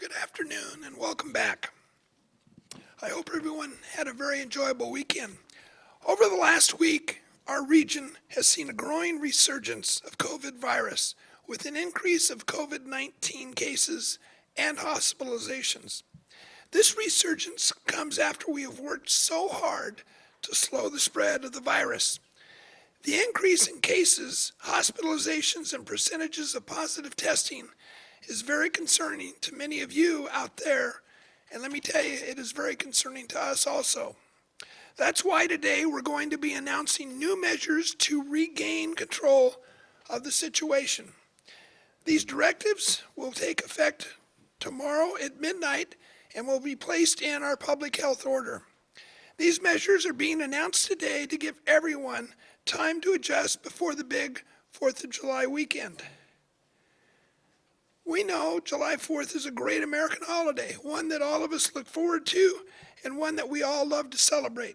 Good afternoon and welcome back. I hope everyone had a very enjoyable weekend. Over the last week, our region has seen a growing resurgence of COVID virus with an increase of COVID-19 cases and hospitalizations. This resurgence comes after we have worked so hard to slow the spread of the virus. The increase in cases, hospitalizations, and percentages of positive testing is very concerning to many of you out there, and let me tell you, it is very concerning to us also. That's why today we're going to be announcing new measures to regain control of the situation. These directives will take effect tomorrow at midnight and will be placed in our public health order. These measures are being announced today to give everyone time to adjust before the big 4th of July weekend. We know July 4th is a great American holiday, one that all of us look forward to and one that we all love to celebrate.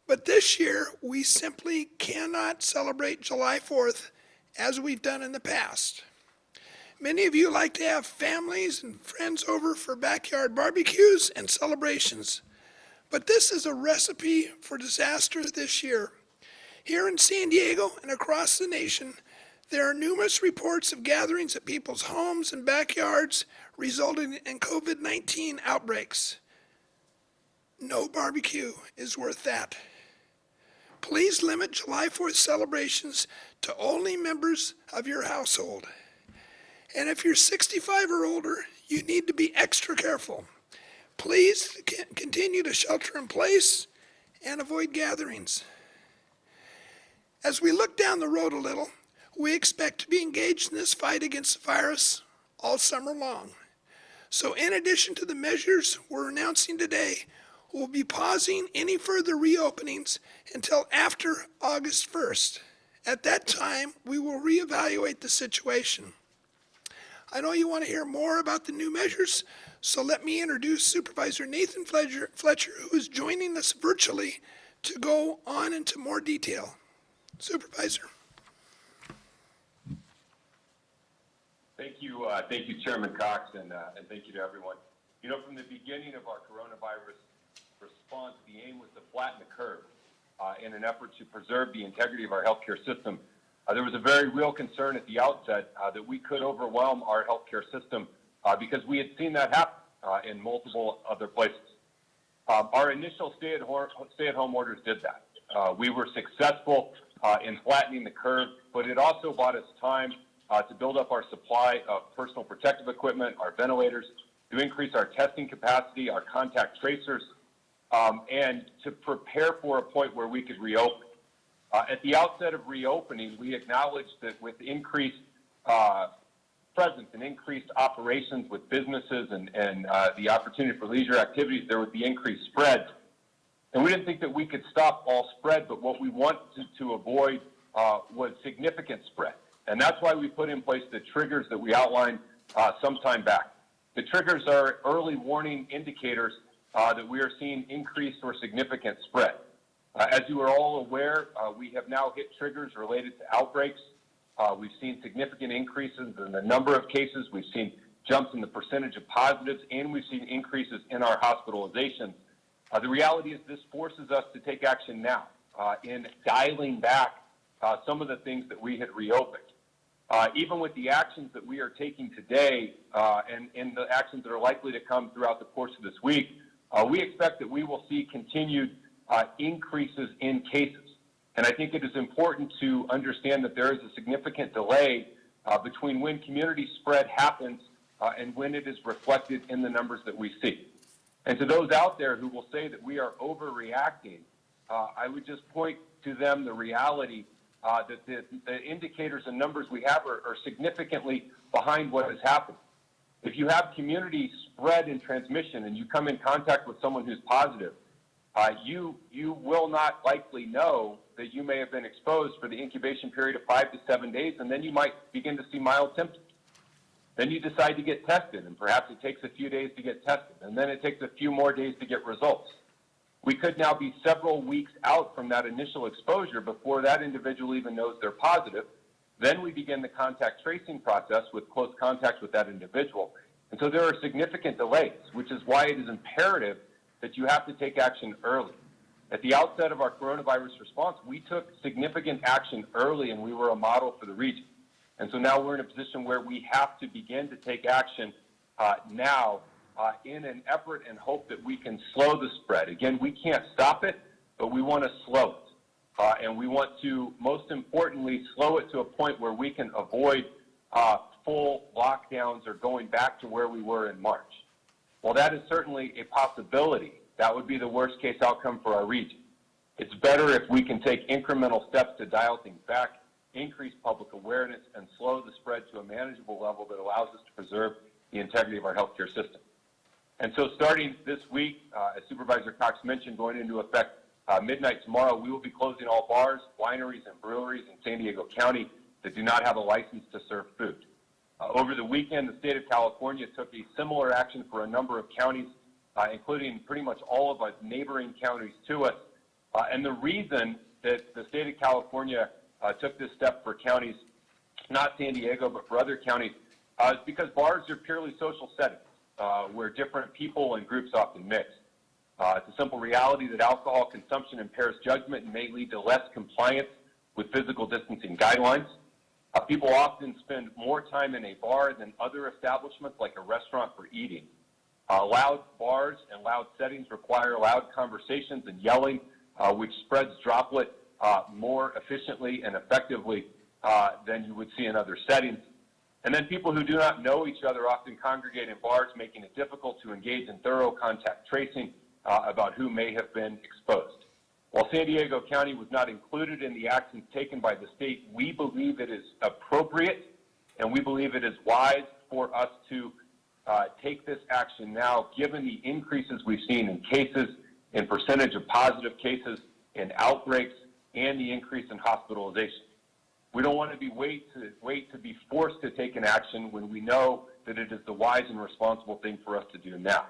But this year, we simply cannot celebrate July 4th as we've done in the past. Many of you like to have families and friends over for backyard barbecues and celebrations. But this is a recipe for disaster this year. Here in San Diego and across the nation, there are numerous reports of gatherings at people's homes and backyards resulting in COVID-19 outbreaks. No barbecue is worth that. Please limit July 4th celebrations to only members of your household. And if you're 65 or older, you need to be extra careful. Please continue to shelter in place and avoid gatherings. As we look down the road a little, we expect to be engaged in this fight against the virus all summer long. So in addition to the measures we're announcing today, we'll be pausing any further reopenings until after August 1st. At that time, we will reevaluate the situation. I know you want to hear more about the new measures, so let me introduce Supervisor Nathan Fletcher, who is joining us virtually to go on into more detail. Supervisor. Thank you, Chairman Cox, and thank you to everyone. You know, from the beginning of our coronavirus response, the aim was to flatten the curve in an effort to preserve the integrity of our healthcare system. There was a very real concern at the outset that we could overwhelm our healthcare system because we had seen that happen in multiple other places. Our initial stay-at-home orders did that. We were successful in flattening the curve, but it also bought us time to build up our supply of personal protective equipment, our ventilators, to increase our testing capacity, our contact tracers, and to prepare for a point where we could reopen. At the outset of reopening, we acknowledged that with increased presence and increased operations with businesses and the opportunity for leisure activities, there would be increased spread. And we didn't think that we could stop all spread, but what we wanted to avoid was significant spread. And that's why we put in place the triggers that we outlined some time back. The triggers are early warning indicators that we are seeing increased or significant spread. As you are all aware, we have now hit triggers related to outbreaks. We've seen significant increases in the number of cases. We've seen jumps in the percentage of positives, and we've seen increases in our hospitalizations. The reality is this forces us to take action now in dialing back some of the things that we had reopened. Even with the actions that we are taking today and the actions that are likely to come throughout the course of this week, we expect that we will see continued increases in cases. And I think it is important to understand that there is a significant delay between when community spread happens and when it is reflected in the numbers that we see. And to those out there who will say that we are overreacting, I would just point to them the reality that the indicators and numbers we have are significantly behind what has happened. If you have community spread and transmission and you come in contact with someone who's positive, you will not likely know that you may have been exposed for the incubation period of 5 to 7 days, and then you might begin to see mild symptoms. Then you decide to get tested, and perhaps it takes a few days to get tested, and then it takes a few more days to get results. We could now be several weeks out from that initial exposure before that individual even knows they're positive. Then we begin the contact tracing process with close contact with that individual. And so there are significant delays, which is why it is imperative that you have to take action early. At the outset of our coronavirus response, we took significant action early, and we were a model for the region. And so now we're in a position where we have to begin to take action now in an effort and hope that we can slow the spread. Again, we can't stop it, but we want to slow it. And we want to, most importantly, slow it to a point where we can avoid full lockdowns or going back to where we were in March. While that is certainly a possibility, that would be the worst case outcome for our region. It's better if we can take incremental steps to dial things back, increase public awareness, and slow the spread to a manageable level that allows us to preserve the integrity of our healthcare system. And so starting this week, as Supervisor Cox mentioned, going into effect midnight tomorrow, we will be closing all bars, wineries, and breweries in San Diego County that do not have a license to serve food. Over the weekend, the state of California took a similar action for a number of counties, including pretty much all of our neighboring counties to us. And the reason that the state of California took this step for counties, not San Diego, but for other counties, is because bars are purely social settings where different people and groups often mix. It's a simple reality that alcohol consumption impairs judgment and may lead to less compliance with physical distancing guidelines. People often spend more time in a bar than other establishments like a restaurant for eating. Loud bars and loud settings require loud conversations and yelling, which spreads droplet more efficiently and effectively than you would see in other settings. And then people who do not know each other often congregate in bars, making it difficult to engage in thorough contact tracing about who may have been exposed. While San Diego County was not included in the actions taken by the state, we believe it is appropriate and we believe it is wise for us to take this action now, given the increases we've seen in cases, in percentage of positive cases, in outbreaks, and the increase in hospitalization. We don't want to be wait to be forced to take an action when we know that it is the wise and responsible thing for us to do now.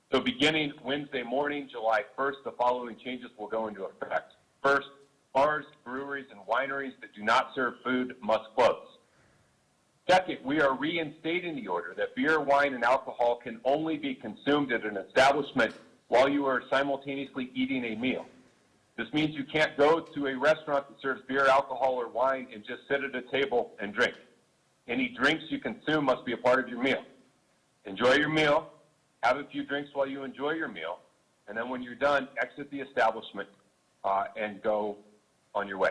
So beginning Wednesday morning, July 1st, the following changes will go into effect. First, bars, breweries, and wineries that do not serve food must close. Second, we are reinstating the order that beer, wine, and alcohol can only be consumed at an establishment while you are simultaneously eating a meal. This means you can't go to a restaurant that serves beer, alcohol, or wine and just sit at a table and drink. Any drinks you consume must be a part of your meal. Enjoy your meal, have a few drinks while you enjoy your meal, and then when you're done, exit the establishment and go on your way.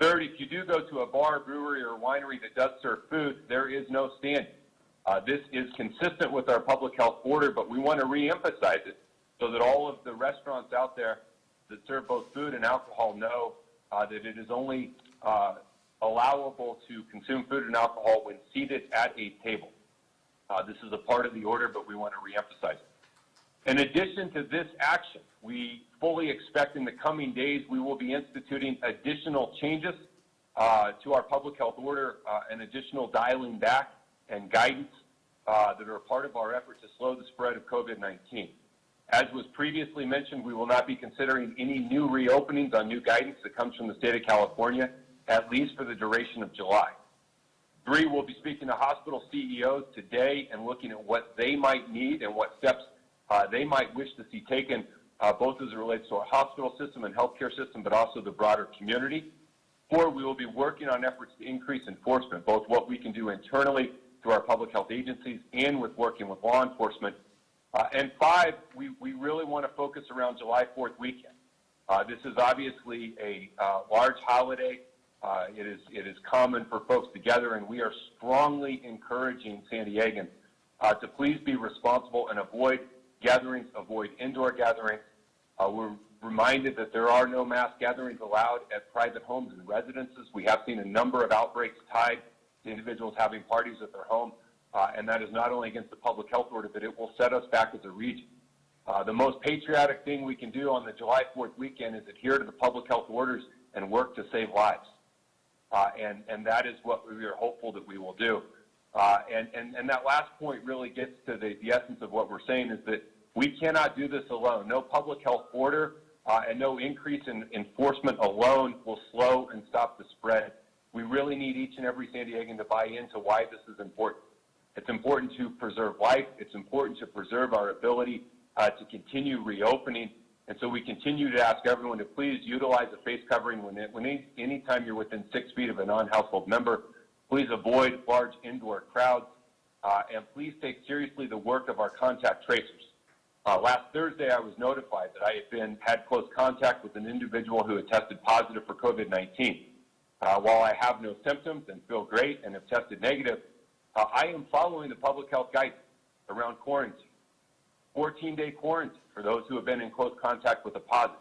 Third, if you do go to a bar, brewery, or winery that does serve food, there is no standing. This is consistent with our public health order, but we want to reemphasize it so that all of the restaurants out there that serve both food and alcohol know that it is only allowable to consume food and alcohol when seated at a table. This is a part of the order, but we want to reemphasize it. In addition to this action, we fully expect in the coming days we will be instituting additional changes to our public health order and additional dialing back and guidance that are a part of our effort to slow the spread of COVID-19. As was previously mentioned, we will not be considering any new reopenings on new guidance that comes from the state of California, at least for the duration of July. 3, we'll be speaking to hospital CEOs today and looking at what they might need and what steps they might wish to see taken, both as it relates to our hospital system and healthcare system, but also the broader community. 4, we will be working on efforts to increase enforcement, both what we can do internally through our public health agencies and with working with law enforcement. And 5, we really want to focus around July 4th weekend. This is obviously a large holiday. It is common for folks to gather, and we are strongly encouraging San Diegans to please be responsible and avoid gatherings, avoid indoor gatherings. We're reminded that there are no mass gatherings allowed at private homes and residences. We have seen a number of outbreaks tied to individuals having parties at their home, and that is not only against the public health order, but it will set us back as a region. The most patriotic thing we can do on the July 4th weekend is adhere to the public health orders and work to save lives. And that is what we are hopeful that we will do. And that last point really gets to the essence of what we're saying, is that we cannot do this alone. No public health order and no increase in enforcement alone will slow and stop the spread. We really need each and every San Diegan to buy into why this is important. It's important to preserve life. It's important to preserve our ability to continue reopening. And so we continue to ask everyone to please utilize a face covering anytime you're within 6 feet of a non-household member. Please avoid large indoor crowds, and please take seriously the work of our contact tracers. Last Thursday, I was notified that I had close contact with an individual who had tested positive for COVID-19. While I have no symptoms and feel great and have tested negative, I am following the public health guidance around quarantine. 14-day quarantine for those who have been in close contact with a positive.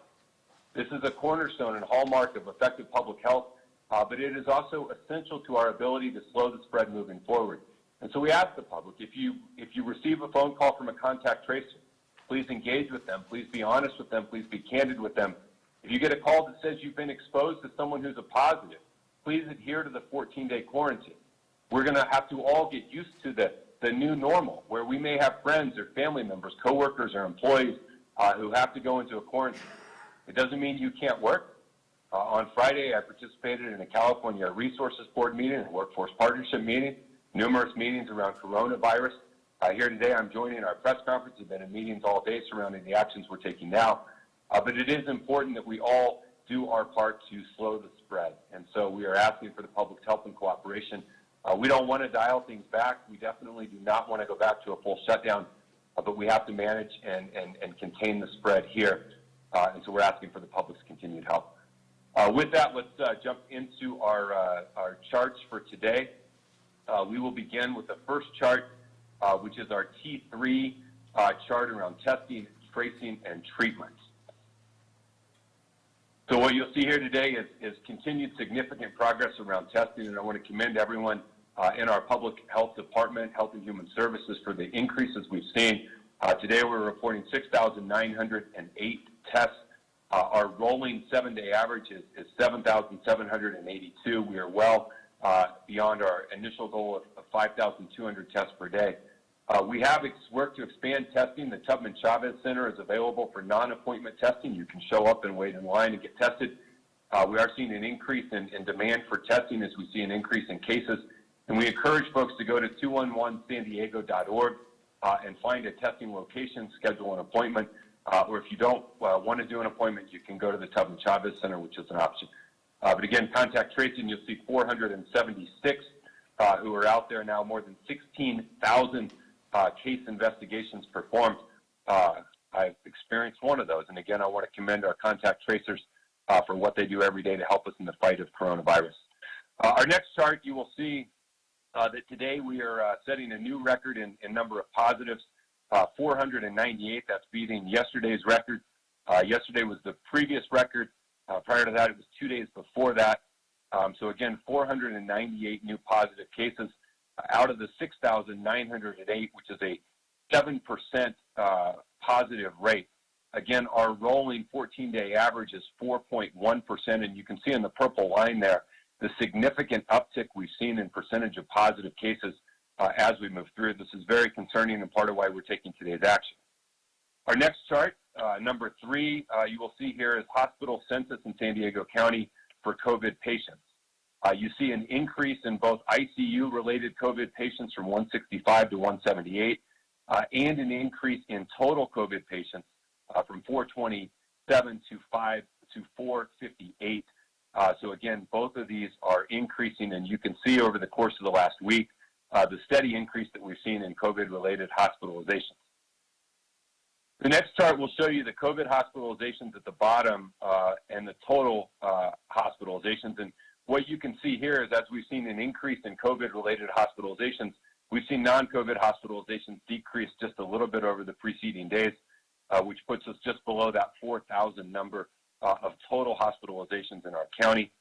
This is a cornerstone and hallmark of effective public health, but it is also essential to our ability to slow the spread moving forward. And so we ask the public, if you receive a phone call from a contact tracer, please engage with them. Please be honest with them. Please be candid with them. If you get a call that says you've been exposed to someone who's a positive, please adhere to the 14-day quarantine. We're going to have to all get used to the new normal, where we may have friends or family members, coworkers or employees who have to go into a quarantine. It doesn't mean you can't work. On Friday, I participated in a California Resources Board meeting, a workforce partnership meeting, numerous meetings around coronavirus. Here today, I'm joining our press conference. We've been in meetings all day surrounding the actions we're taking now. But it is important that we all do our part to slow the spread. And so we are asking for the public's help and cooperation. We don't want to dial things back. We definitely do not want to go back to a full shutdown, but we have to manage and contain the spread here. And so we're asking for the public's continued help. With that, let's jump into our charts for today. We will begin with the first chart, which is our T3 chart around testing, tracing, and treatment. So what you'll see here today is continued significant progress around testing, and I want to commend everyone in our public health department, Health and Human Services, for the increases we've seen. Today we're reporting 6,908 tests. Our rolling 7-day average is 7,782. We are well beyond our initial goal of 5,200 tests per day. We have worked to expand testing. The Tubman Chavez Center is available for non-appointment testing. You can show up and wait in line and get tested. We are seeing an increase in demand for testing as we see an increase in cases. And we encourage folks to go to 211sandiego.org and find a testing location, schedule an appointment. Or if you don't want to do an appointment, you can go to the Tubman Chavez Center, which is an option. But again, contact tracing, you'll see 476 who are out there now, more than 16,000 case investigations performed. I've experienced one of those. And again, I want to commend our contact tracers for what they do every day to help us in the fight of coronavirus. Our next chart, you will see that today we are setting a new record in number of positives, 498. That's beating yesterday's record. Yesterday was the previous record. Prior to that, it was 2 days before that. So again, 498 new positive cases out of the 6,908, which is a 7% positive rate. Again, our rolling 14-day average is 4.1%, and you can see in the purple line there the significant uptick we've seen in percentage of positive cases as we move through. This is very concerning and part of why we're taking today's action. Our next chart, number 3, you will see here is hospital census in San Diego County for COVID patients. You see an increase in both ICU-related COVID patients from 165 to 178, and an increase in total COVID patients from 427 to 458. So again, both of these are increasing, and you can see over the course of the last week the steady increase that we've seen in COVID-related hospitalizations. The next chart will show you the COVID hospitalizations at the bottom and the total hospitalizations. And what you can see here is as we've seen an increase in COVID-related hospitalizations, we've seen non-COVID hospitalizations decrease just a little bit over the preceding days, which puts us just below that 4,000 number of total hospitalizations in our county.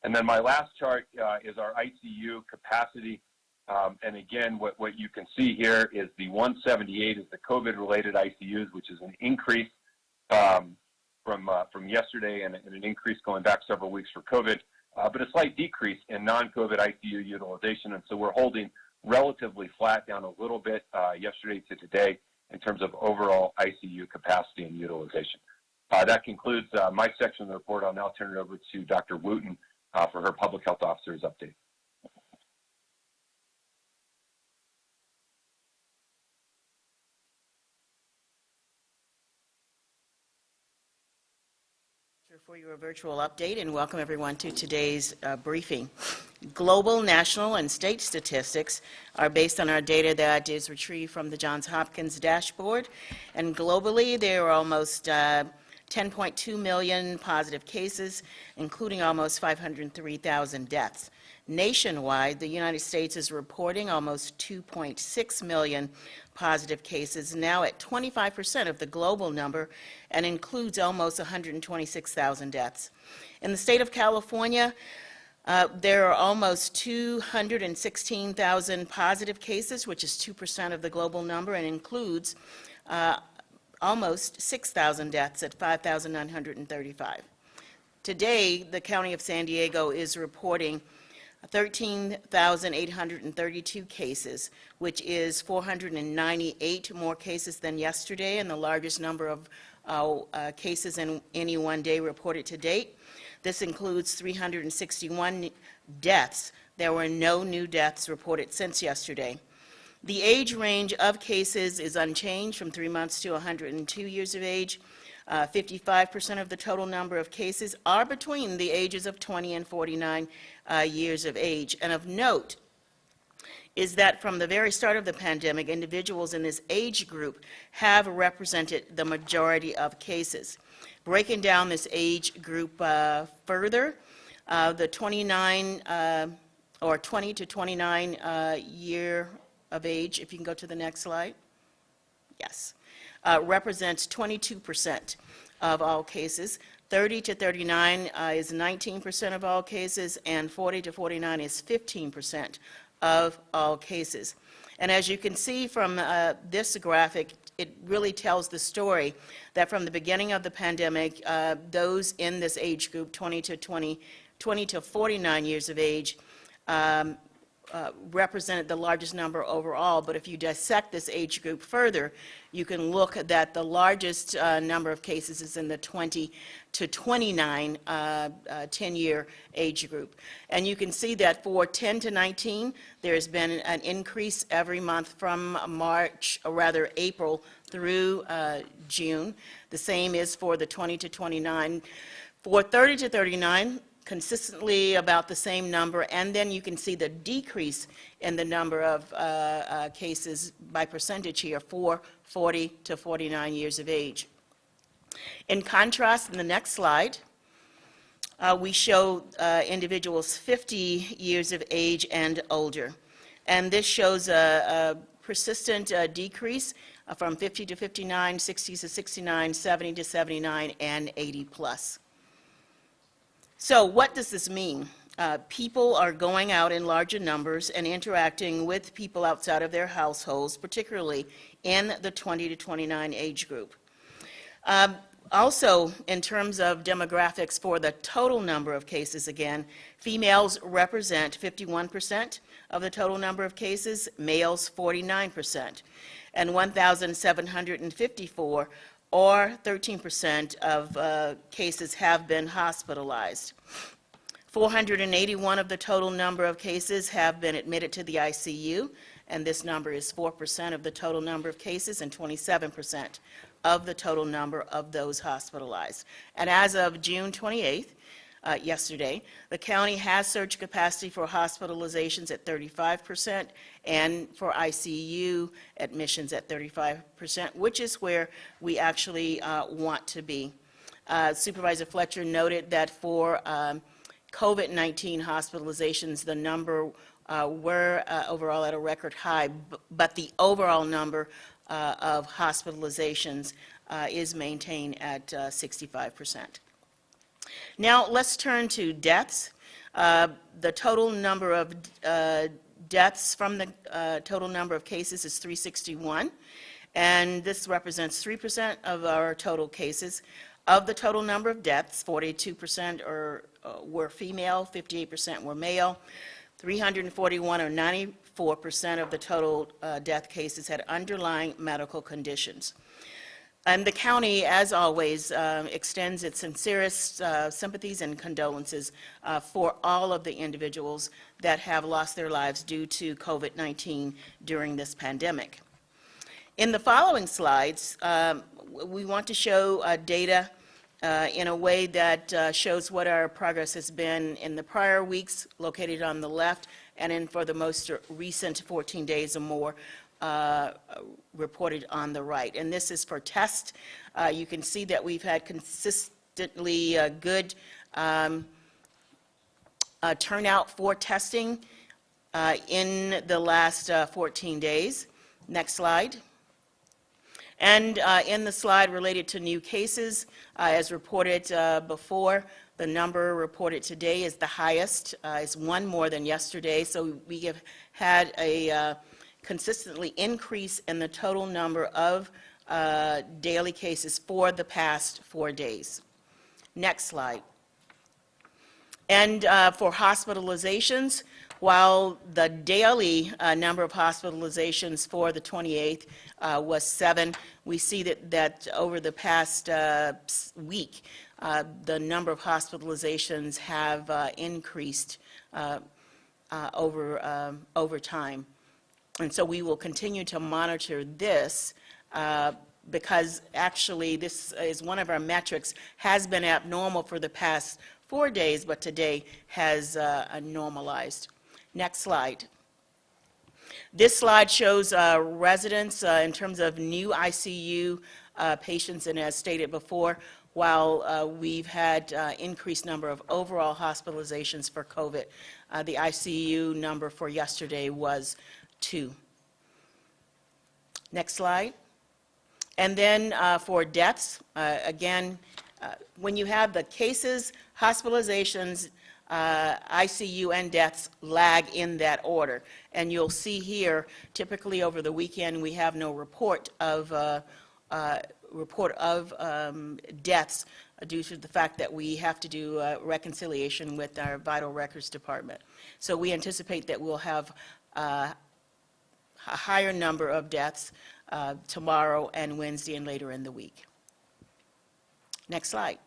And then my last chart is our ICU capacity. And again, what you can see here is the 178 is the COVID-related ICUs, which is an increase from yesterday and an increase going back several weeks for COVID, but a slight decrease in non-COVID ICU utilization. And so we're holding relatively flat, down a little bit yesterday to today in terms of overall ICU capacity and utilization. That concludes my section of the report. I'll now turn it over to Dr. Wooten for her Public Health Officer's update. For your virtual update, and welcome everyone to today's briefing. Global, national, and state statistics are based on our data that is retrieved from the Johns Hopkins dashboard, and globally there are almost 10.2 million positive cases, including almost 503,000 deaths. Nationwide, the United States is reporting almost 2.6 million positive cases, now at 25% of the global number, and includes almost 126,000 deaths. In the state of California, there are almost 216,000 positive cases, which is 2% of the global number, and includes almost 6,000 deaths at 5,935. Today, the County of San Diego is reporting 13,832 cases, which is 498 more cases than yesterday, and the largest number of cases in any one day reported to date. This includes 361 deaths. There were no new deaths reported since yesterday. The age range of cases is unchanged from 3 months to 102 years of age. 55% of the total number of cases are between the ages of 20 and 49 years of age. And of note is that from the very start of the pandemic, individuals in this age group have represented the majority of cases. Breaking down this age group further, the 29 or 20 to 29 year of age, if you can go to the next slide. Yes. Represents 22% of all cases. 30 to 39 is 19% of all cases, and 40 to 49 is 15% of all cases. And as you can see from this graphic, it really tells the story that from the beginning of the pandemic, those in this age group, 20 to 49 years of age, represented the largest number overall. But if you dissect this age group further, you can look at that the largest number of cases is in the 20 to 29 10-year age group. And you can see that for 10 to 19, there's been an increase every month from March, or rather April, through June. The same is for the 20 to 29. For 30 to 39, consistently about the same number, and then you can see the decrease in the number of cases by percentage here for 40 to 49 years of age. In contrast, in the next slide, we show individuals 50 years of age and older, and this shows a persistent decrease from 50 to 59, 60 to 69, 70 to 79, and 80 plus. So what does this mean? People are going out in larger numbers and interacting with people outside of their households, particularly in the 20 to 29 age group. Also, in terms of demographics for the total number of cases, again, females represent 51% of the total number of cases, males 49%, and 1,754 or 13% of cases have been hospitalized. 481 of the total number of cases have been admitted to the ICU, and this number is 4% of the total number of cases and 27% of the total number of those hospitalized. And as of June 28th, yesterday, the county has surge capacity for hospitalizations at 35% and for ICU admissions at 35%, which is where we actually want to be. Supervisor Fletcher noted that for COVID-19 hospitalizations, the number were overall at a record high, but the overall number of hospitalizations is maintained at 65%. Now let's turn to deaths. The total number of deaths from the total number of cases is 361, and this represents 3% of our total cases. Of the total number of deaths, 42% were female, 58% were male, 341 or 94% of the total death cases had underlying medical conditions. And the county, as always, extends its sincerest sympathies and condolences for all of the individuals that have lost their lives due to COVID-19 during this pandemic. In the following slides, we want to show data in a way that shows what our progress has been in the prior weeks, located on the left, and in for the most recent 14 days or more, reported on the right. And this is for tests. You can see that we've had consistently good turnout for testing in the last 14 days. Next slide. And in the slide related to new cases, as reported before, the number reported today is the highest, is one more than yesterday. So we have had a consistently increase in the total number of daily cases for the past 4 days. Next slide. And for hospitalizations, while the daily number of hospitalizations for the 28th was 7, we see that over the past week, the number of hospitalizations have increased over time. And so we will continue to monitor this because actually this is one of our metrics, has been abnormal for the past 4 days, but today has normalized. Next slide. This slide shows residents in terms of new ICU patients, and as stated before, while we've had increased number of overall hospitalizations for COVID, the ICU number for yesterday was 2. Next slide. And then for deaths, again, when you have the cases, hospitalizations, ICU, and deaths lag in that order. And you'll see here, typically over the weekend, we have no report of deaths due to the fact that we have to do reconciliation with our Vital Records Department. So we anticipate that we'll have a higher number of deaths tomorrow and Wednesday and later in the week. Next slide.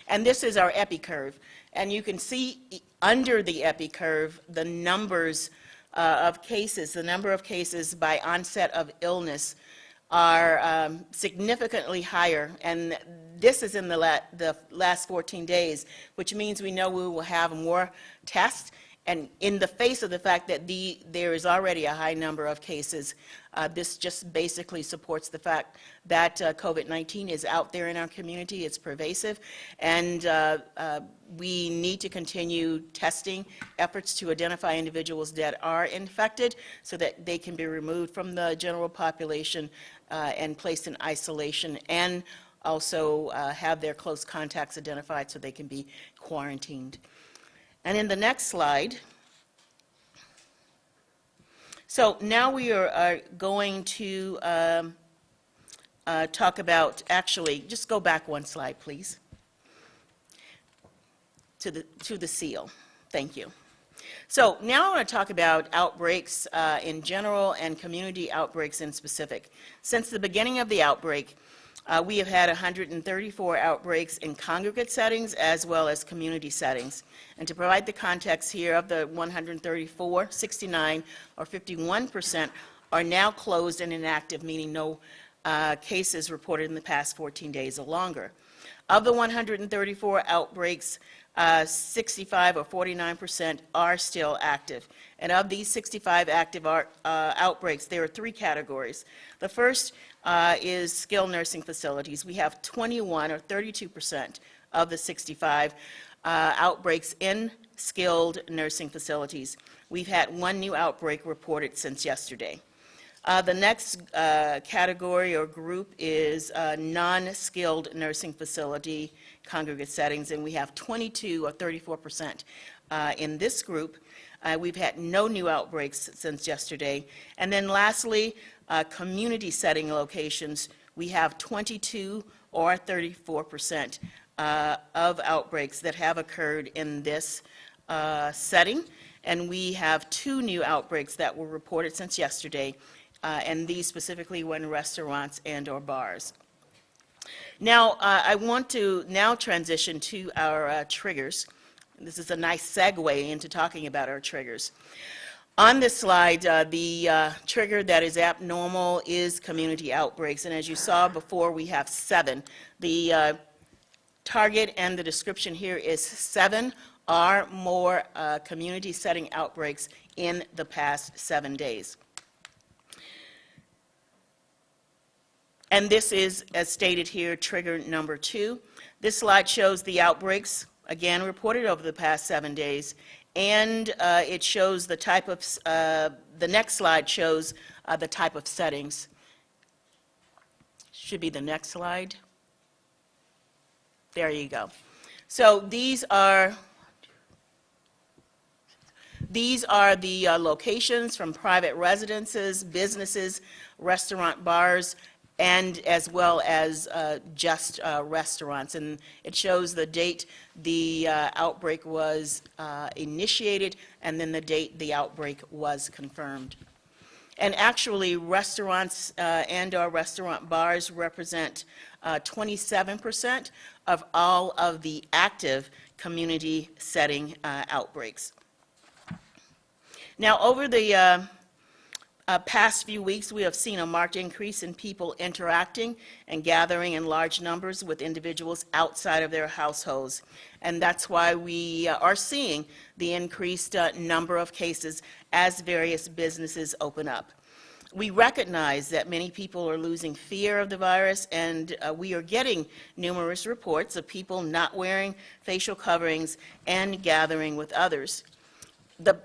And this is our epi curve. And you can see under the epi curve the numbers of cases, the number of cases by onset of illness are significantly higher. And this is in the last 14 days, which means we know we will have more tests. And in the face of the fact that there is already a high number of cases, this just basically supports the fact that COVID-19 is out there in our community, it's pervasive, and we need to continue testing efforts to identify individuals that are infected so that they can be removed from the general population and placed in isolation, and also have their close contacts identified so they can be quarantined. And in the next slide, so now we are going to talk about, actually, just go back one slide, please, to the seal. Thank you. So now I want to talk about outbreaks in general and community outbreaks in specific. Since the beginning of the outbreak, we have had 134 outbreaks in congregate settings as well as community settings. And to provide the context here, of the 134, 69 or 51% are now closed and inactive, meaning no cases reported in the past 14 days or longer. Of the 134 outbreaks, 65 or 49% are still active. And of these 65 active outbreaks, there are 3 categories. The first is skilled nursing facilities. We have 21 or 32% of the 65 outbreaks in skilled nursing facilities. We've had 1 new outbreak reported since yesterday. The next category or group is non-skilled nursing facility congregate settings, and we have 22 or 34% in this group. We've had no new outbreaks since yesterday. And then lastly, community setting locations, we have 22 or 34% of outbreaks that have occurred in this setting. And we have 2 new outbreaks that were reported since yesterday, and these specifically were in restaurants and or bars. Now, I want to now transition to our triggers. This is a nice segue into talking about our triggers. On this slide, the trigger that is abnormal is community outbreaks, and as you saw before, we have 7. The target, and the description here is 7 or more community setting outbreaks in the past 7 days. And this is, as stated here, trigger number 2. This slide shows the outbreaks, again, reported over the past 7 days, and it shows the type of, the next slide shows the type of settings. Should be the next slide. There you go. So these are the locations from private residences, businesses, restaurant, bars, and as well as just restaurants. And it shows the date the outbreak was initiated, and then the date the outbreak was confirmed. And actually, restaurants and/or restaurant bars represent 27% of all of the active community setting outbreaks. Now, over the past few weeks, we have seen a marked increase in people interacting and gathering in large numbers with individuals outside of their households. And that's why we are seeing the increased number of cases as various businesses open up. We recognize that many people are losing fear of the virus, and we are getting numerous reports of people not wearing facial coverings and gathering with others. The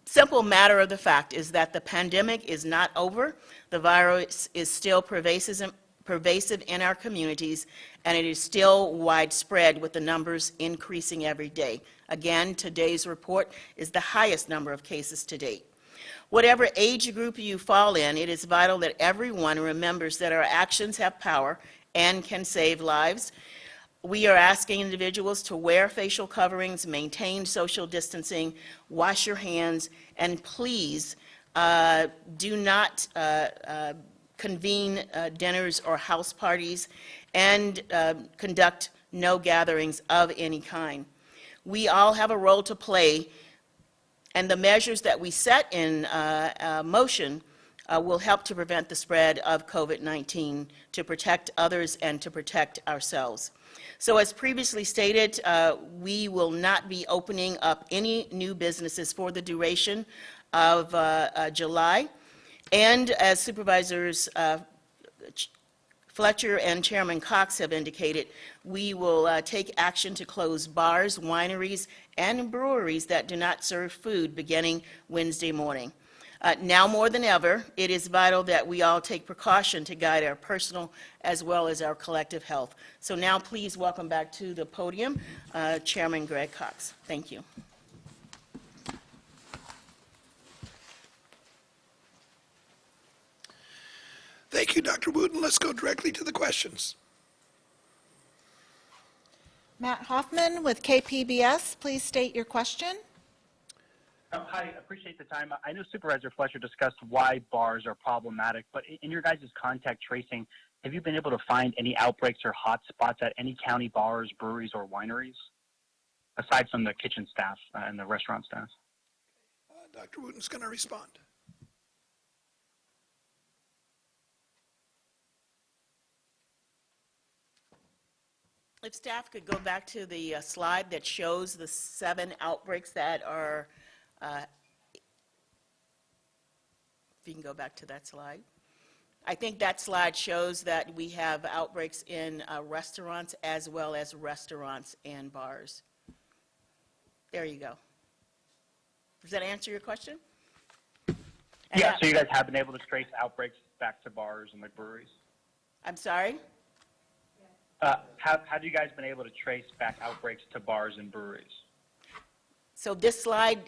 simple matter of the fact is that the pandemic is not over. The virus is still pervasive in our communities, and it is still widespread, with the numbers increasing every day. Again, today's report is the highest number of cases to date. Whatever age group you fall in, it is vital that everyone remembers that our actions have power and can save lives. We are asking individuals to wear facial coverings, maintain social distancing, wash your hands, and please do not convene dinners or house parties, and conduct no gatherings of any kind. We all have a role to play, and the measures that we set in motion will help to prevent the spread of COVID-19, to protect others and to protect ourselves. So as previously stated, we will not be opening up any new businesses for the duration of July. And as Supervisors Fletcher and Chairman Cox have indicated, we will take action to close bars, wineries, and breweries that do not serve food beginning Wednesday morning. Now more than ever, it is vital that we all take precaution to guide our personal as well as our collective health. So now please welcome back to the podium Chairman Greg Cox. Thank you. Thank you, Dr. Wooten. Let's go directly to the questions. Matt Hoffman with KPBS, please state your question. Hi, I appreciate the time. I know Supervisor Fletcher discussed why bars are problematic, but in your guys' contact tracing, have you been able to find any outbreaks or hot spots at any county bars, breweries, or wineries, aside from the kitchen staff and the restaurant staff? Dr. Wooten's going to respond. If staff could go back to the slide that shows the 7 outbreaks that are, if you can go back to that slide. I think that slide shows that we have outbreaks in restaurants as well as restaurants and bars. There you go. Does that answer your question? And yeah, so you guys have been able to trace outbreaks back to bars and like breweries? I'm sorry? Have you guys been able to trace back outbreaks to bars and breweries? So this slide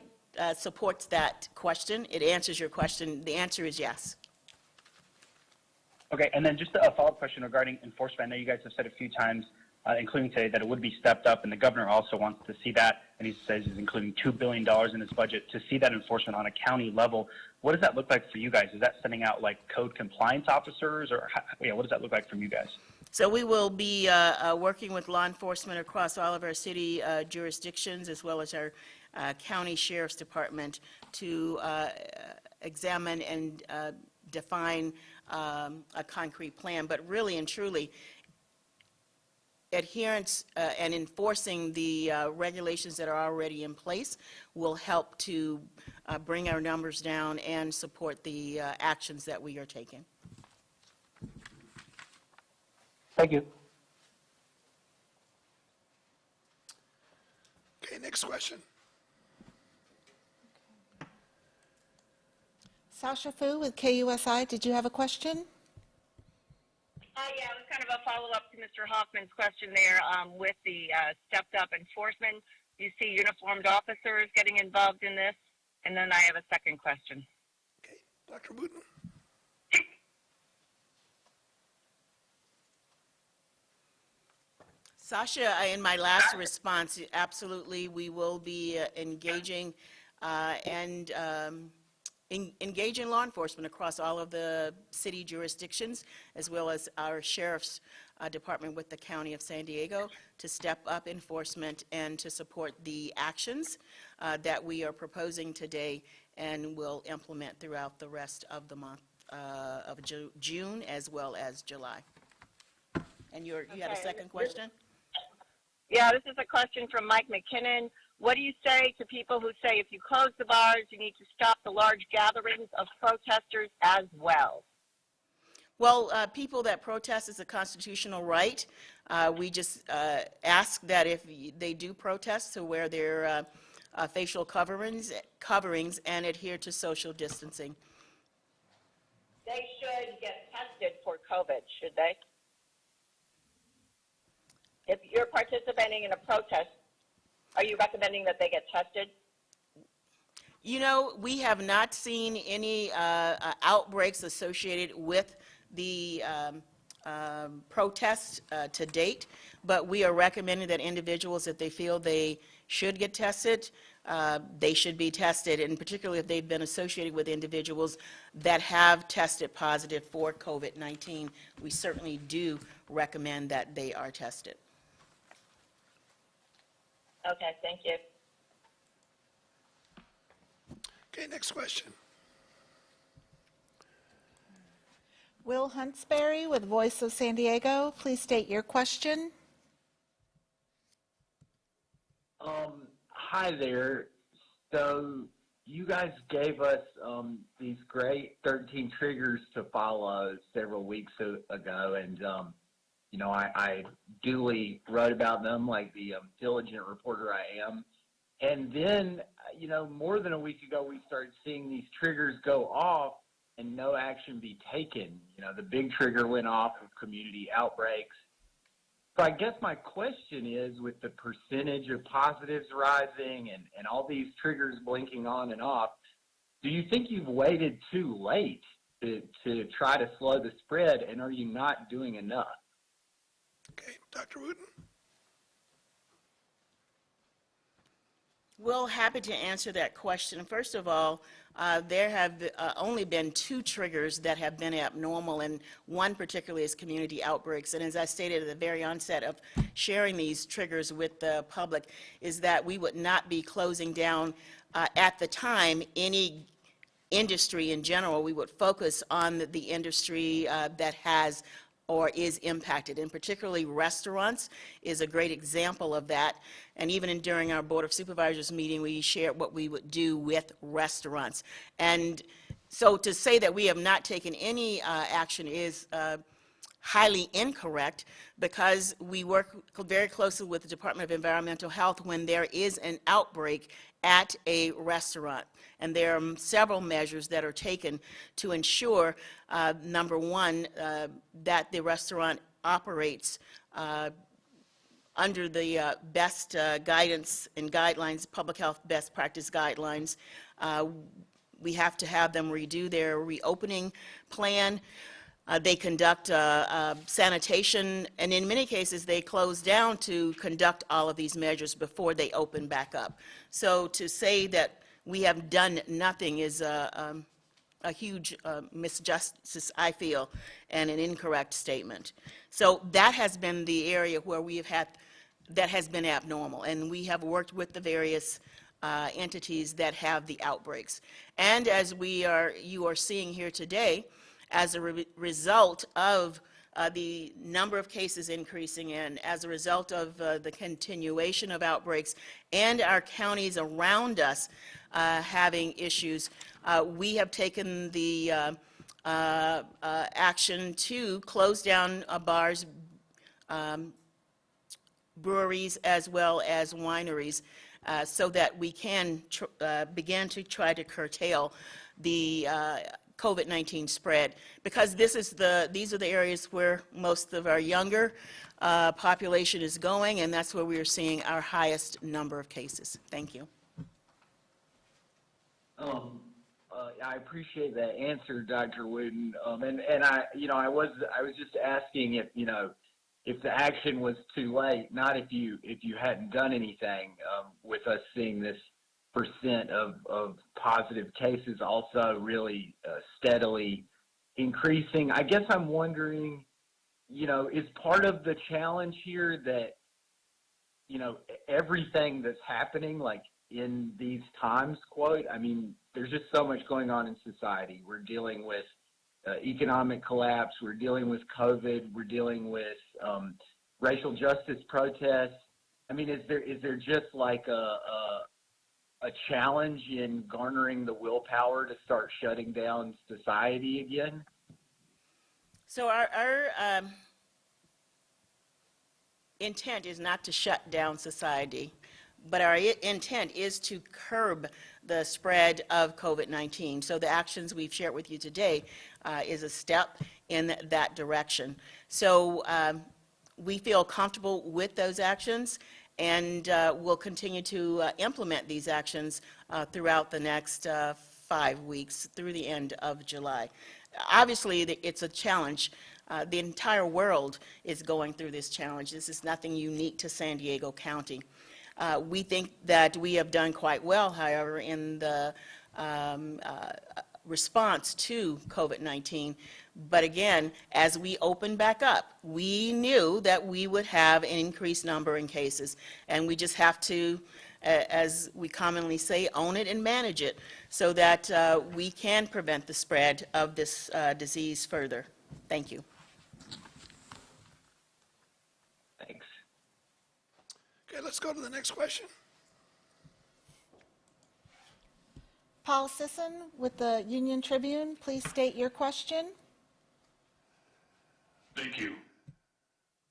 supports that question. It answers your question. The answer is yes. Okay, and then just a follow-up question regarding enforcement. I know you guys have said a few times, including today, that it would be stepped up, and the governor also wants to see that, and he says he's including $2 billion in his budget to see that enforcement on a county level. What does that look like for you guys? Is that sending out like code compliance officers, or what does that look like from you guys? So we will be working with law enforcement across all of our city jurisdictions, as well as our county sheriff's department, to examine and define a concrete plan. But really and truly, adherence and enforcing the regulations that are already in place will help to bring our numbers down and support the actions that we are taking. Thank you. Okay, next question. Sasha Fu with KUSI, did you have a question? Yeah, it was kind of a follow-up to Mr. Hoffman's question there with the stepped-up enforcement. You see uniformed officers getting involved in this? And then I have a second question. Okay, Dr. Wooten. Sasha, in my last response, absolutely, we will be engaging and engaging law enforcement across all of the city jurisdictions, as well as our sheriff's department with the County of San Diego, to step up enforcement and to support the actions that we are proposing today and will implement throughout the rest of the month of June as well as July. And you had a second question? Yeah, this is a question from Mike McKinnon. What do you say to people who say if you close the bars, you need to stop the large gatherings of protesters as well? Well, people that protest is a constitutional right. We just ask that if they do protest, to wear their facial coverings and adhere to social distancing. They should get tested for COVID, should they? If you're participating in a protest, are you recommending that they get tested? You know, we have not seen any outbreaks associated with the protests to date, but we are recommending that individuals, if they feel they should get tested, they should be tested, and particularly if they've been associated with individuals that have tested positive for COVID-19, we certainly do recommend that they are tested. Okay, thank you. Okay, next question. Will Huntsberry with Voice of San Diego, please state your question. Hi there. So you guys gave us these great 13 triggers to follow several weeks ago, and you know, I duly wrote about them like the diligent reporter I am. And then, you know, more than a week ago, we started seeing these triggers go off and no action be taken. You know, the big trigger went off of community outbreaks. So I guess my question is, with the percentage of positives rising and all these triggers blinking on and off, do you think you've waited too late to try to slow the spread, and are you not doing enough? Okay, Dr. Wooten. Well, happy to answer that question. First of all, there have only been 2 triggers that have been abnormal, and one particularly is community outbreaks. And as I stated at the very onset of sharing these triggers with the public, is that we would not be closing down at the time any industry in general. We would focus on the industry that has or is impacted, and particularly restaurants is a great example of that. And even during our Board of Supervisors meeting, we shared what we would do with restaurants. And so to say that we have not taken any action is highly incorrect, because we work very closely with the Department of Environmental Health when there is an outbreak at a restaurant. And there are several measures that are taken to ensure, number one, that the restaurant operates under the best guidance and guidelines, public health best practice guidelines. We have to have them redo their reopening plan. They conduct sanitation, and in many cases, they close down to conduct all of these measures before they open back up. So to say that we have done nothing is a huge misjustice, I feel, and an incorrect statement. So that has been the area where we have had, that has been abnormal, and we have worked with the various entities that have the outbreaks. And as you are seeing here today, as a result of the number of cases increasing, and as a result of the continuation of outbreaks and our counties around us having issues, we have taken the action to close down bars, breweries, as well as wineries, so that we can begin to try to curtail the COVID-19 spread, because these are the areas where most of our younger population is going, and that's where we are seeing our highest number of cases. Thank you. I appreciate that answer, Dr. Wooten. And I was just asking if the action was too late, not if you hadn't done anything, with us seeing this percent of positive cases also really steadily increasing. I guess I'm wondering, is part of the challenge here that, everything that's happening, like in these times, quote, I mean, there's just so much going on in society. We're dealing with economic collapse. We're dealing with COVID. We're dealing with racial justice protests. I mean, is there just like a challenge in garnering the willpower to start shutting down society again? So our intent is not to shut down society, but our intent is to curb the spread of COVID-19. So the actions we've shared with you today is a step in that direction. So we feel comfortable with those actions, and we'll continue to implement these actions throughout the next 5 weeks through the end of July. Obviously, it's a challenge. The entire world is going through this challenge. This is nothing unique to San Diego County. We think that we have done quite well, however, in the response to COVID-19. But again, as we open back up, we knew that we would have an increased number in cases, and we just have to, as we commonly say, own it and manage it so that we can prevent the spread of this disease further. Thank you. Thanks. Okay, let's go to the next question. Paul Sisson with the Union Tribune, please state your question. Thank you.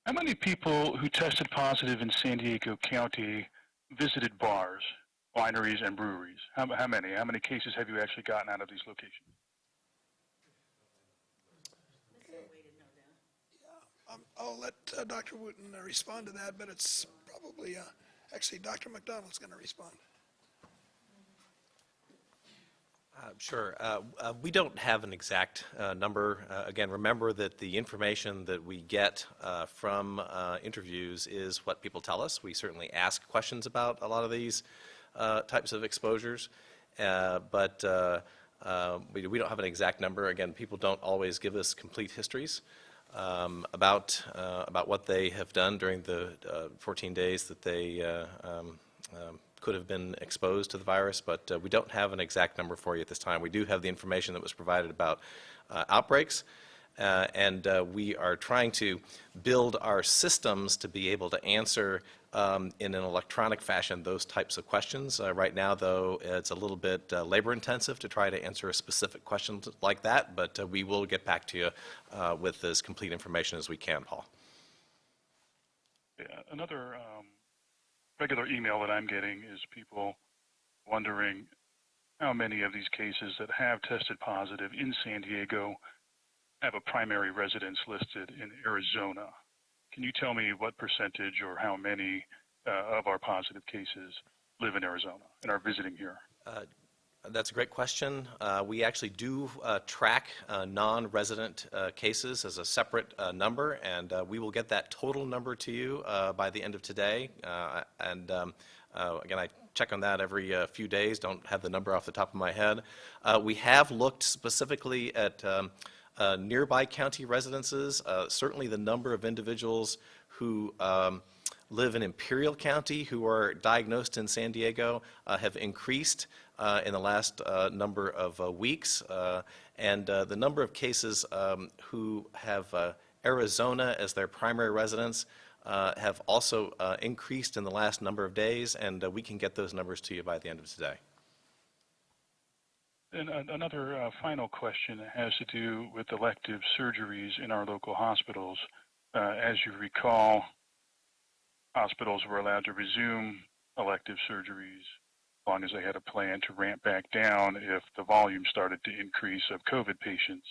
How many people who tested positive in San Diego County visited bars, wineries, and breweries? How many? How many cases have you actually gotten out of these locations? I'll let Dr. Wooten respond to that, but it's probably, actually, Dr. McDonald's going to respond. Sure. We don't have an exact number. Again, remember that the information that we get from interviews is what people tell us. We certainly ask questions about a lot of these types of exposures, but we don't have an exact number. Again, people don't always give us complete histories about what they have done during the 14 days that they could have been exposed to the virus, but we don't have an exact number for you at this time. We do have the information that was provided about outbreaks, and we are trying to build our systems to be able to answer in an electronic fashion those types of questions. Right now, though, it's a little bit labor-intensive to try to answer a specific question like that, but we will get back to you with as complete information as we can, Paul. Yeah, another regular email that I'm getting is people wondering how many of these cases that have tested positive in San Diego have a primary residence listed in Arizona. Can you tell me what percentage or how many of our positive cases live in Arizona and are visiting here? That's a great question. We actually do track non-resident cases as a separate number, and we will get that total number to you by the end of today. Again, I check on that every few days, don't have the number off the top of my head. We have looked specifically at nearby county residences. Certainly the number of individuals who live in Imperial County who are diagnosed in San Diego have increased in the last number of weeks, and the number of cases who have Arizona as their primary residence have also increased in the last number of days, and we can get those numbers to you by the end of today. And another final question has to do with elective surgeries in our local hospitals. As you recall, hospitals were allowed to resume elective surgeries as long as they had a plan to ramp back down if the volume started to increase of COVID patients.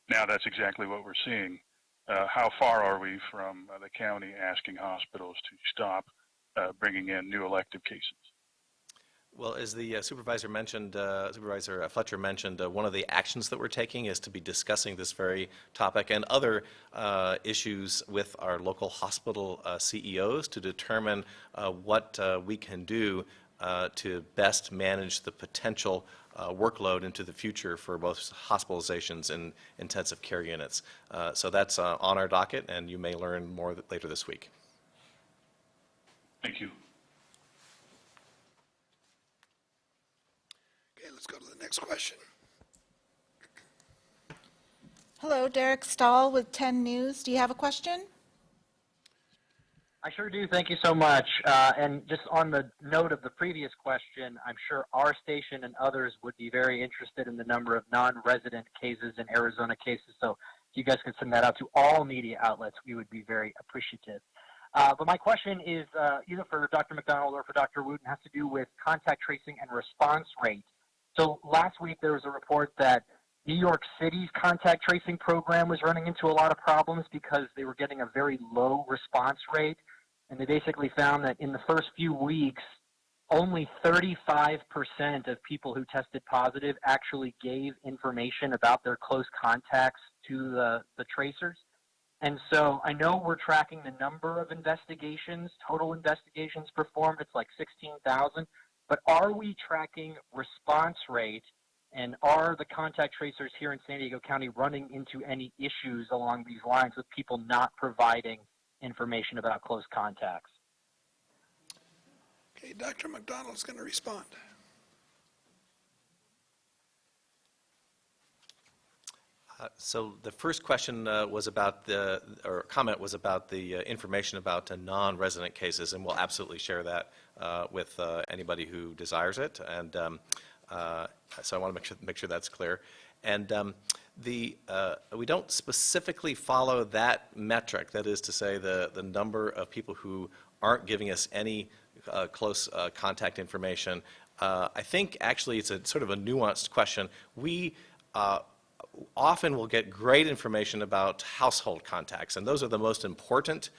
Now that's exactly what we're seeing. How far are we from the county asking hospitals to stop bringing in new elective cases? Well, as the supervisor mentioned, Supervisor Fletcher mentioned, one of the actions that we're taking is to be discussing this very topic and other issues with our local hospital CEOs to determine what we can do to best manage the potential workload into the future for both hospitalizations and intensive care units. So that's on our docket, and you may learn more later this week. Thank you. Okay, let's go to the next question. Hello, Derek Stahl with 10 News. Do you have a question? I sure do. Thank you so much. And just on the note of the previous question, I'm sure our station and others would be very interested in the number of non-resident cases and Arizona cases. So if you guys could send that out to all media outlets, we would be very appreciative. But my question is either for Dr. McDonald or for Dr. Wooten, has to do with contact tracing and response rate. So last week there was a report that New York City's contact tracing program was running into a lot of problems because they were getting a very low response rate. And they basically found that in the first few weeks, only 35% of people who tested positive actually gave information about their close contacts to the tracers. And so I know we're tracking the number of investigations, total investigations performed. It's like 16,000. But are we tracking response rate, and are the contact tracers here in San Diego County running into any issues along these lines with people not providing information about close contacts? Okay, Dr. McDonald is going to respond. So the first question was about or comment was about the information about non-resident cases, and we'll absolutely share that with anybody who desires it. And so I want to make sure that's clear. And we don't specifically follow that metric, that is to say the number of people who aren't giving us any close contact information. I think actually it's a sort of a nuanced question. We often will get great information about household contacts, and those are the most important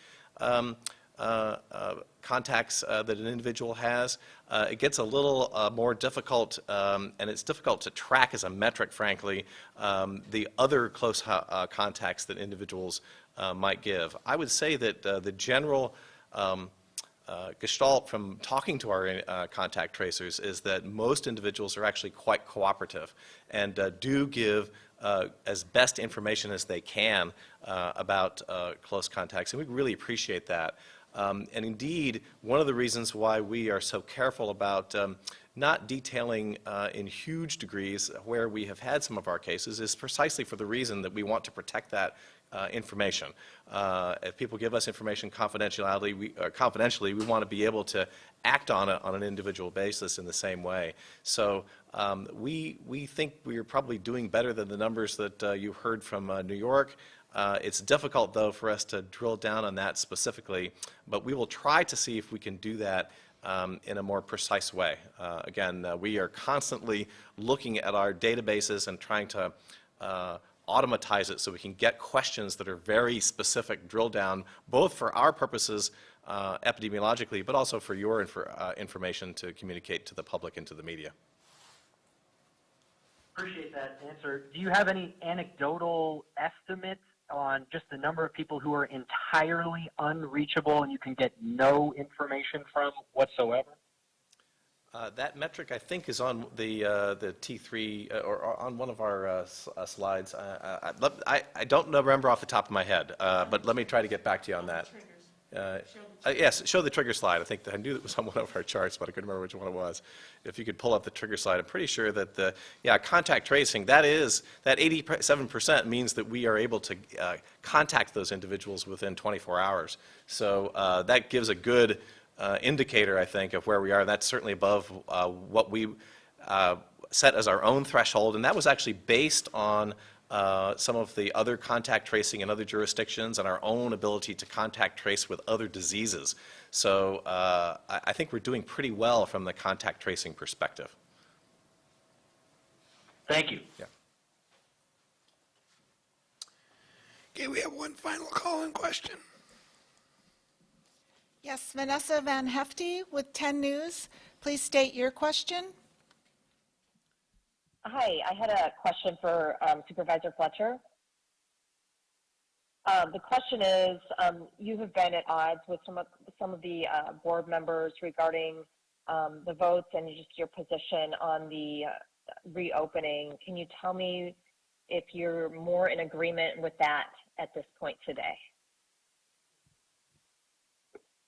contacts that an individual has. It gets a little more difficult, and it's difficult to track as a metric, frankly, the other close contacts that individuals might give. I would say that the general gestalt from talking to our contact tracers is that most individuals are actually quite cooperative and do give as best information as they can about close contacts, and we really appreciate that. And indeed, one of the reasons why we are so careful about not detailing in huge degrees where we have had some of our cases is precisely for the reason that we want to protect that information. If people give us information confidentially, we want to be able to act on it on an individual basis in the same way. So we think we are probably doing better than the numbers that you heard from New York. It's difficult, though, for us to drill down on that specifically, but we will try to see if we can do that in a more precise way. Again, we are constantly looking at our databases and trying to automatize it so we can get questions that are very specific, drill down, both for our purposes epidemiologically, but also for your information to communicate to the public and to the media. Appreciate that answer. Do you have any anecdotal estimates on just the number of people who are entirely unreachable and you can get no information from whatsoever? That metric, I think, is on the T3 or on one of our slides. I don't remember off the top of my head, but let me try to get back to you on that. Yes, show the trigger slide. I think I knew it was on one of our charts, but I couldn't remember which one it was. If you could pull up the trigger slide, I'm pretty sure that contact tracing, that 87% means that we are able to contact those individuals within 24 hours. So that gives a good indicator, I think, of where we are. That's certainly above what we set as our own threshold, and that was actually based on some of the other contact tracing in other jurisdictions and our own ability to contact trace with other diseases. So I think we're doing pretty well from the contact tracing perspective. Thank you. Yeah. Okay, we have one final call-in question. Yes, Vanessa Van Hefty with 10 News. Please state your question. Hi, I had a question for Supervisor Fletcher. The question is, you have been at odds with some of the board members regarding the votes and just your position on the reopening. Can you tell me if you're more in agreement with that at this point today?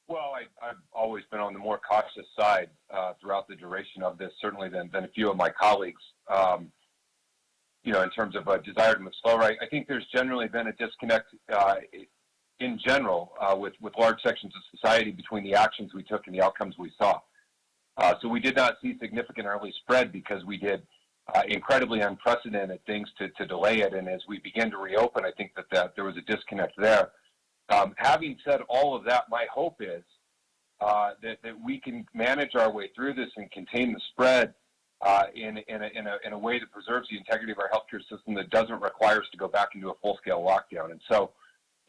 Well, I've always been on the more cautious side throughout the duration of this, certainly than a few of my colleagues, in terms of a desire to move slower. I think there's generally been a disconnect in general with large sections of society between the actions we took and the outcomes we saw. So we did not see significant early spread because we did incredibly unprecedented things to delay it. And as we begin to reopen, I think that there was a disconnect there. Having said all of that, my hope is that we can manage our way through this and contain the spread in a way that preserves the integrity of our healthcare system, that doesn't require us to go back into a full-scale lockdown. And so,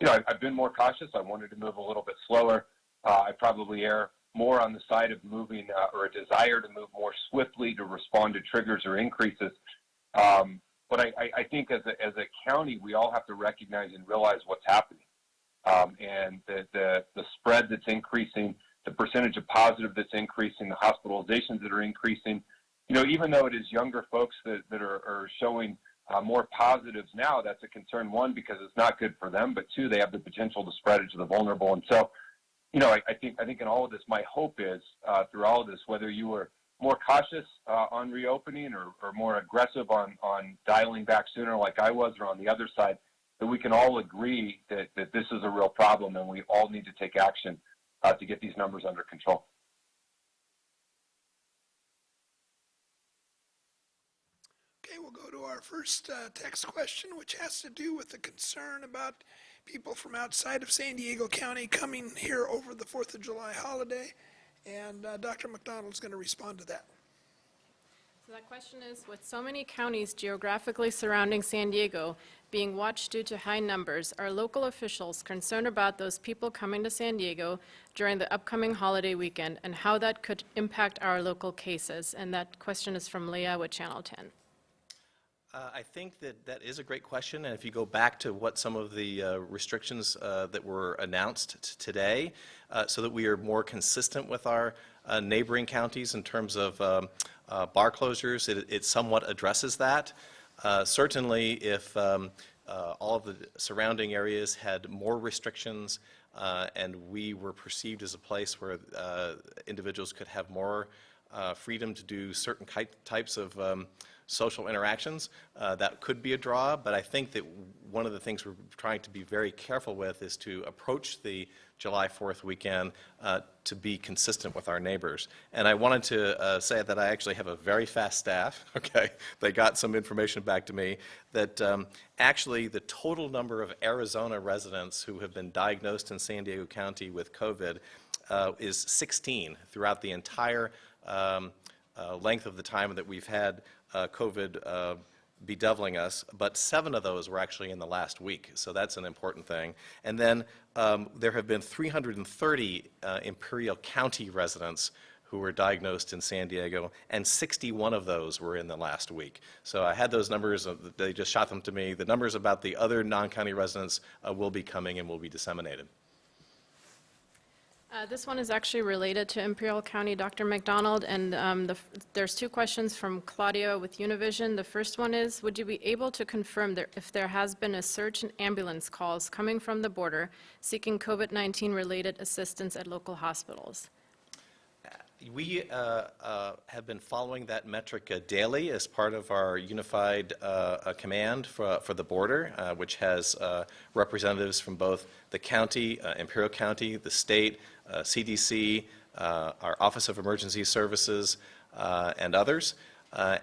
I've been more cautious. I wanted to move a little bit slower. I probably err more on the side of moving or a desire to move more swiftly to respond to triggers or increases. But I think as a county, we all have to recognize and realize what's happening. And the spread that's increasing, the percentage of positive that's increasing, the hospitalizations that are increasing. Even though it is younger folks that are showing more positives now, that's a concern, one, because it's not good for them, but two, they have the potential to spread it to the vulnerable. And so, I think in all of this, my hope is through all of this, whether you were more cautious on reopening or more aggressive on dialing back sooner like I was, or on the other side, that we can all agree that this is a real problem and we all need to take action to get these numbers under control. Okay, we'll go to our first text question, which has to do with the concern about people from outside of San Diego County coming here over the 4th of July holiday. And Dr. McDonald's going to respond to that. So that question is, with so many counties geographically surrounding San Diego being watched due to high numbers, are local officials concerned about those people coming to San Diego during the upcoming holiday weekend and how that could impact our local cases? And that question is from Leah with Channel 10. I think that is a great question, and if you go back to what some of the restrictions that were announced today, so that we are more consistent with our neighboring counties in terms of bar closures, it somewhat addresses that. Certainly, if all of the surrounding areas had more restrictions and we were perceived as a place where individuals could have more freedom to do certain types of social interactions, that could be a draw, but I think that one of the things we're trying to be very careful with is to approach the July 4th weekend to be consistent with our neighbors. And I wanted to say that I actually have a very fast staff, okay? They got some information back to me that actually the total number of Arizona residents who have been diagnosed in San Diego County with COVID is 16 throughout the entire length of the time that we've had COVID bedeviling us, but 7 of those were actually in the last week, so that's an important thing. And then there have been 330 Imperial County residents who were diagnosed in San Diego, and 61 of those were in the last week. So I had those numbers, they just shot them to me. The numbers about the other non-county residents will be coming and will be disseminated. This one is actually related to Imperial County, Dr. McDonald, and there's two questions from Claudia with Univision. The first one is, would you be able to confirm if there has been a surge in ambulance calls coming from the border seeking COVID-19 related assistance at local hospitals? We have been following that metric daily as part of our unified command for the border, which has representatives from both the county, Imperial County, the state, CDC, our Office of Emergency Services, and others.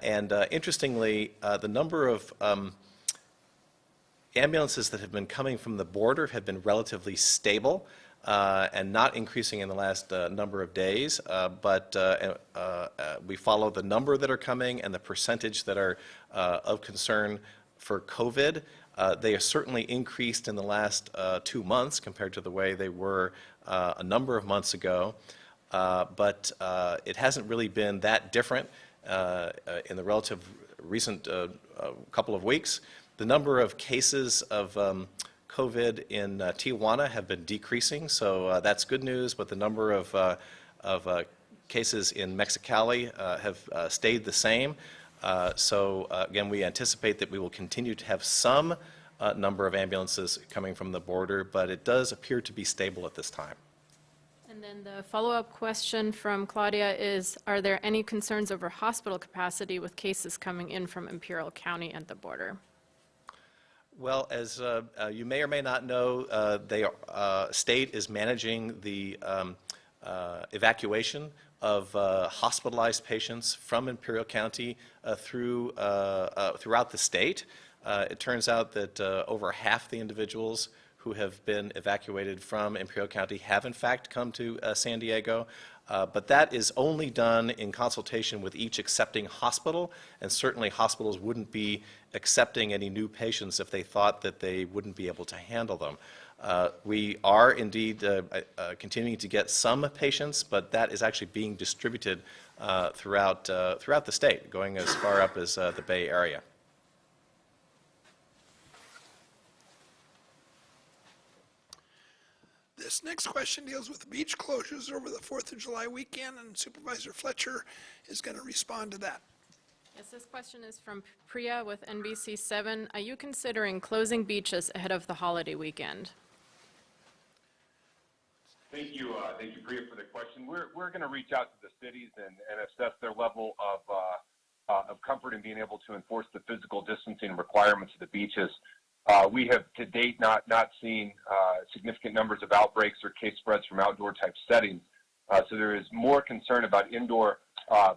Interestingly, the number of ambulances that have been coming from the border have been relatively stable. And not increasing in the last number of days, but we follow the number that are coming and the percentage that are of concern for COVID. They are certainly increased in the last 2 months compared to the way they were a number of months ago, but it hasn't really been that different in the relative recent couple of weeks. The number of cases of COVID in Tijuana have been decreasing, so that's good news, but the number of cases in Mexicali have stayed the same. So again, we anticipate that we will continue to have some number of ambulances coming from the border, but it does appear to be stable at this time. And then the follow-up question from Claudia is, are there any concerns over hospital capacity with cases coming in from Imperial County and the border? Well, as you may or may not know, state is managing the evacuation of hospitalized patients from Imperial County throughout the state. It turns out that over half the individuals who have been evacuated from Imperial County have in fact come to San Diego. But that is only done in consultation with each accepting hospital, and certainly hospitals wouldn't be accepting any new patients if they thought that they wouldn't be able to handle them. We are indeed continuing to get some patients, but that is actually being distributed throughout the state, going as far up as the Bay Area. This next question deals with beach closures over the 4th of July weekend, and Supervisor Fletcher is going to respond to that. Yes, this question is from Priya with NBC7. Are you considering closing beaches ahead of the holiday weekend? Thank you, Priya, for the question. We're going to reach out to the cities and assess their level of comfort in being able to enforce the physical distancing requirements of the beaches. We have to date not seen significant numbers of outbreaks or case spreads from outdoor type settings. So there is more concern about indoor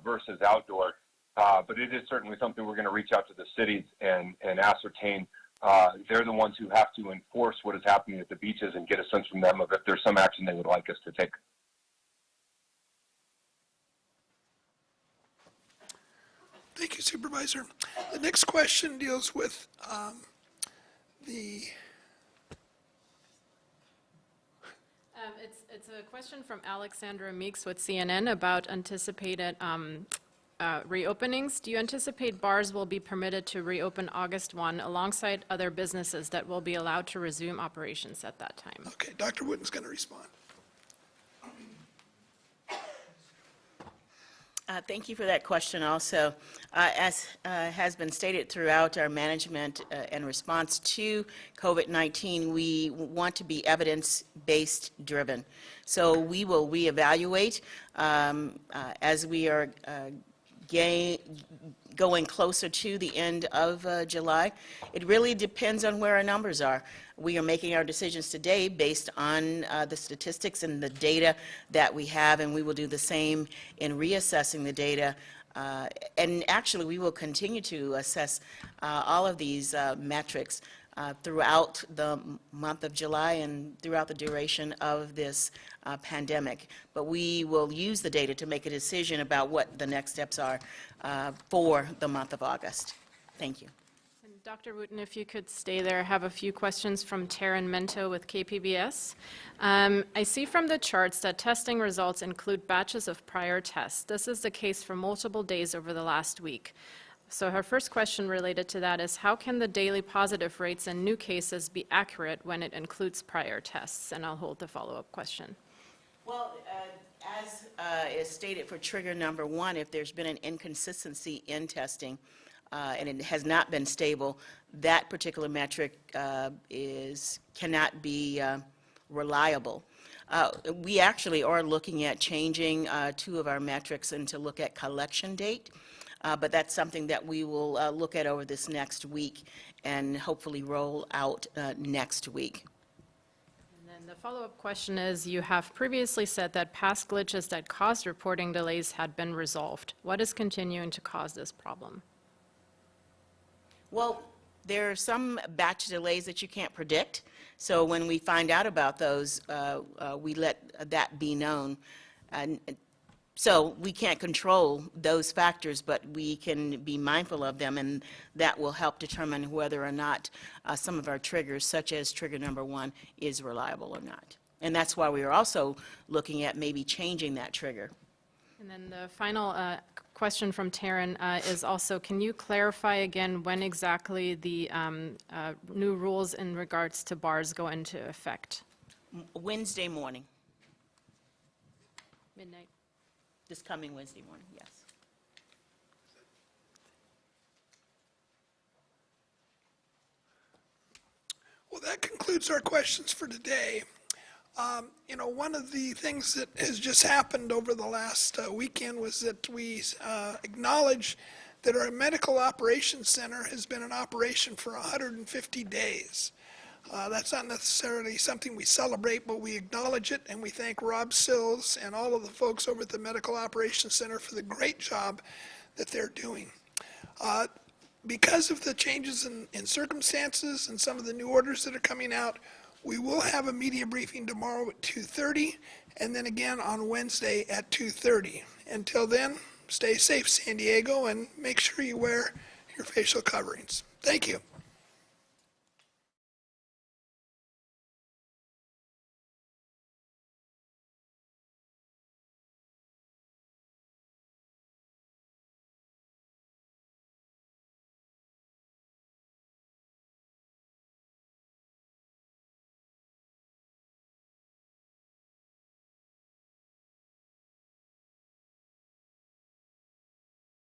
versus outdoor. But it is certainly something we're going to reach out to the cities and ascertain. They're the ones who have to enforce what is happening at the beaches and get a sense from them of if there's some action they would like us to take. Thank you, Supervisor. The next question deals with It's a question from Alexandra Meeks with CNN about anticipated reopenings. Do you anticipate bars will be permitted to reopen August 1 alongside other businesses that will be allowed to resume operations at that time? Okay, Dr. Wooten's going to respond. Thank you for that question also. As has been stated throughout our management and response to COVID-19, we want to be evidence-based driven. So we will reevaluate as we are going closer to the end of July. It really depends on where our numbers are. We are making our decisions today based on the statistics and the data that we have, and we will do the same in reassessing the data. And actually, we will continue to assess all of these metrics throughout the month of July and throughout the duration of this pandemic. But we will use the data to make a decision about what the next steps are for the month of August. Thank you. And Dr. Wooten, if you could stay there, I have a few questions from Taryn Mento with KPBS. I see from the charts that testing results include batches of prior tests. This is the case for multiple days over the last week. So her first question related to that is, how can the daily positive rates and new cases be accurate when it includes prior tests? And I'll hold the follow-up question. Well, as is stated for trigger number 1, if there's been an inconsistency in testing and it has not been stable, that particular metric cannot be reliable. We actually are looking at changing 2 of our metrics and to look at collection date, but that's something that we will look at over this next week and hopefully roll out next week. And then the follow-up question is, you have previously said that past glitches that caused reporting delays had been resolved. What is continuing to cause this problem? Well, there are some batch delays that you can't predict, so when we find out about those, we let that be known. And so we can't control those factors, but we can be mindful of them, and that will help determine whether or not some of our triggers, such as trigger number 1, is reliable or not. And that's why we are also looking at maybe changing that trigger. And then the final question from Taryn is also, can you clarify again when exactly the new rules in regards to bars go into effect? Wednesday morning, Midnight. this coming Wednesday morning, yes. Well, that concludes our questions for today. One of the things that has just happened over the last weekend was that we acknowledge that our medical operations center has been in operation for 150 days. That's not necessarily something we celebrate, but we acknowledge it, and we thank Rob Sills and all of the folks over at the Medical Operations Center for the great job that they're doing. Because of the changes in circumstances and some of the new orders that are coming out, we will have a media briefing tomorrow at 2:30, and then again on Wednesday at 2:30. Until then, stay safe, San Diego, and make sure you wear your facial coverings. Thank you.